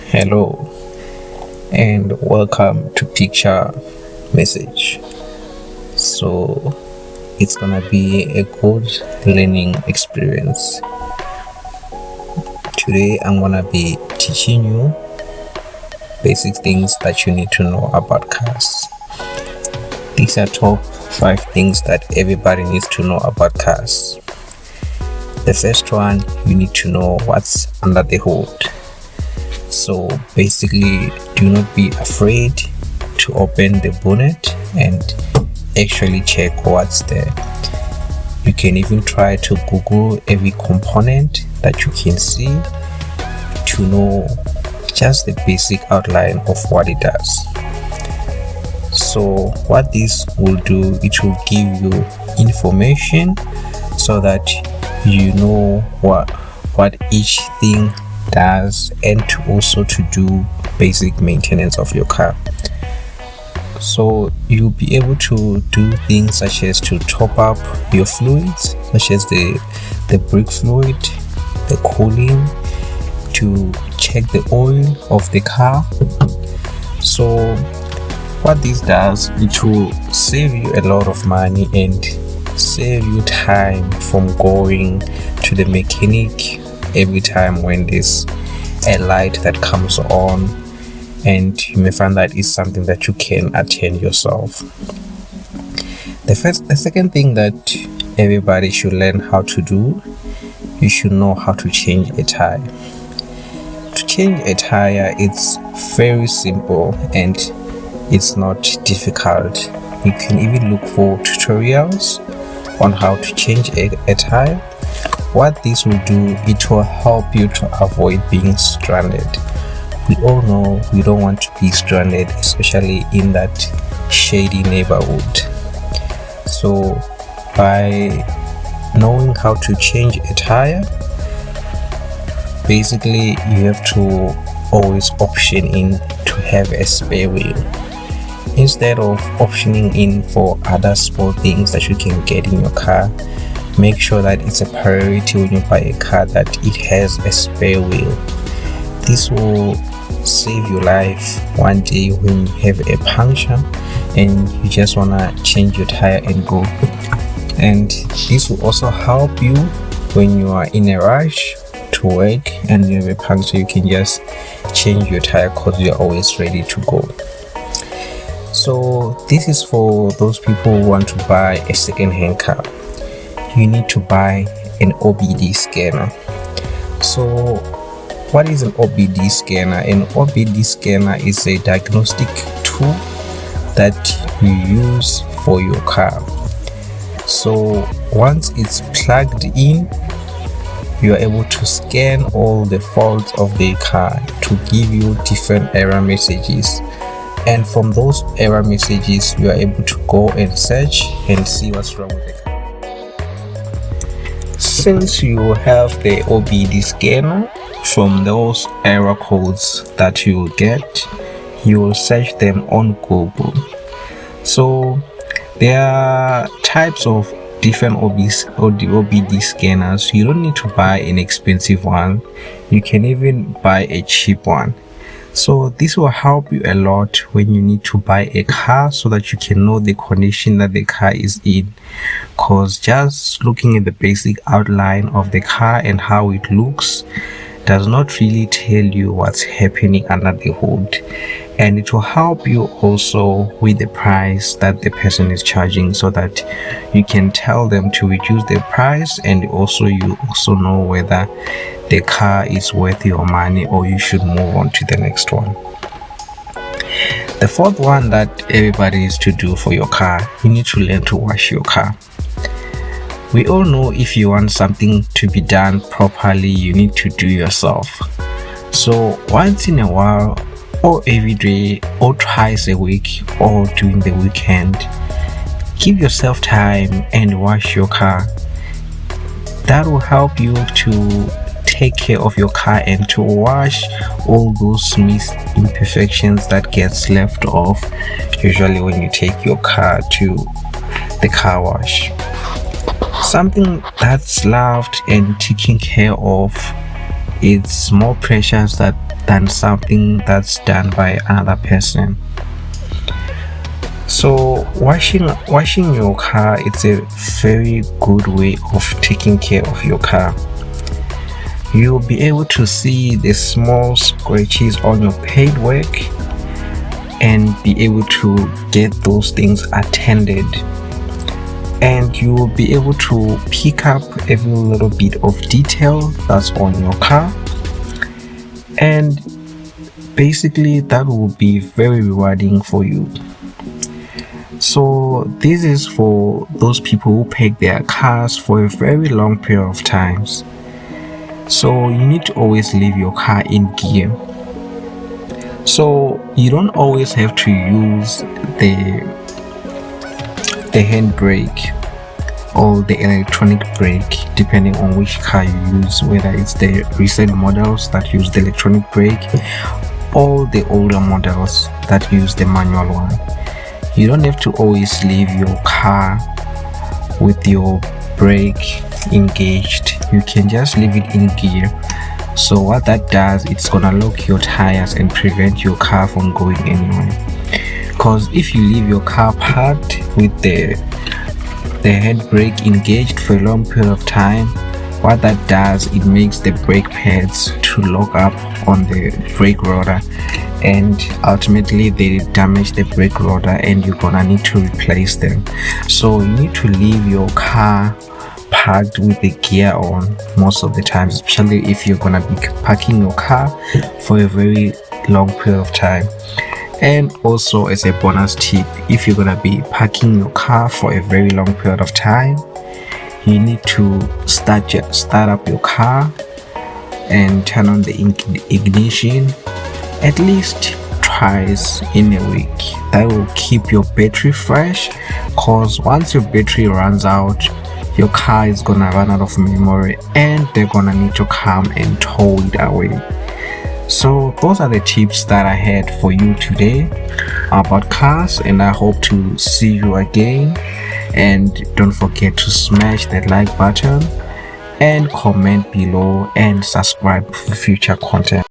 Hello and welcome to Picture Message. So it's gonna be a good learning experience. Today I'm gonna be teaching you basic things that you need to know about cars. These are top 5 things that everybody needs to know about cars. The first one, you need to know what's under the hood. So basically, do not be afraid to open the bonnet and actually check what's there. You can even try to Google every component that you can see to know just the basic outline of what it does. So what this will do, it will give you information so that you know what each thing does, and to also to do basic maintenance of your car. So you'll be able to do things such as to top up your fluids, such as the brake fluid, the cooling, to check the oil of the car. So what this does, it will save you a lot of money and save you time from going to the mechanic every time when there's a light that comes on, and you may find that is something that you can attend yourself. The second thing that everybody should learn how to do, you should know how to change a tire. To change a tire, it's very simple and it's not difficult. You can even look for tutorials on how to change a tire. What this will do, it will help you to avoid being stranded. We all know we don't want to be stranded, especially in that shady neighborhood. So by knowing how to change a tire, basically you have to always option in to have a spare wheel instead of optioning in for other small things that you can get in your car. Make sure that it's a priority when you buy a car that it has a spare wheel. This will save your life one day when you have a puncture and you just wanna change your tire and go. And this will also help you when you are in a rush to work and you have a puncture. You can just change your tire because you're always ready to go. So this is for those people who want to buy a second-hand car. You need to buy an OBD scanner. So what is an OBD scanner? An OBD scanner is a diagnostic tool that you use for your car. So once it's plugged in, you are able to scan all the faults of the car to give you different error messages. And from those error messages, you are able to go and search and see what's wrong with the car. Since you have the OBD scanner, from those error codes that you get, you will search them on Google. So there are types of different OBD scanners. You don't need to buy an expensive one. You can even buy a cheap one. So this will help you a lot when you need to buy a car so that you can know the condition that the car is in. Because just looking at the basic outline of the car and how it looks does not really tell you what's happening under the hood. And it will help you also with the price that the person is charging, so that you can tell them to reduce the price, and also you also know whether the car is worth your money or you should move on to the next one. The fourth one that everybody needs to do for your car, you need to learn to wash your car. We all know if you want something to be done properly, you need to do yourself. So once in a while, or every day, or twice a week, or during the weekend, give yourself time and wash your car. That will help you to take care of your car and to wash all those imperfections that gets left off usually when you take your car to the car wash. Something that's loved and taken care of it's more precious than something that's done by another person. So washing your car, it's a very good way of taking care of your car. You'll be able to see the small scratches on your paintwork and be able to get those things attended, and you will be able to pick up every little bit of detail that's on your car, and basically that will be very rewarding for you. So this is for those people who pack their cars for a very long period of times. So you need to always leave your car in gear. So you don't always have to use the handbrake or the electronic brake, depending on which car you use, whether it's the recent models that use the electronic brake or the older models that use the manual one. You don't have to always leave your car with your brake engaged. You can just leave it in gear. So what that does, it's gonna lock your tires and prevent your car from going anywhere. Because if you leave your car parked with the handbrake engaged for a long period of time, what that does, it makes the brake pads to lock up on the brake rotor, and ultimately they damage the brake rotor and you're gonna need to replace them. So you need to leave your car parked with the gear on most of the time, especially if you're gonna be parking your car for a very long period of time. And also, as a bonus tip, if you're gonna be parking your car for a very long period of time, you need to start up your car and turn on the ignition at least twice in a week. That will keep your battery fresh, because once your battery runs out, your car is gonna run out of memory and they're gonna need to come and tow it away. So those are the tips that I had for you today about cars, and I hope to see you again. And don't forget to smash that like button and comment below and subscribe for future content.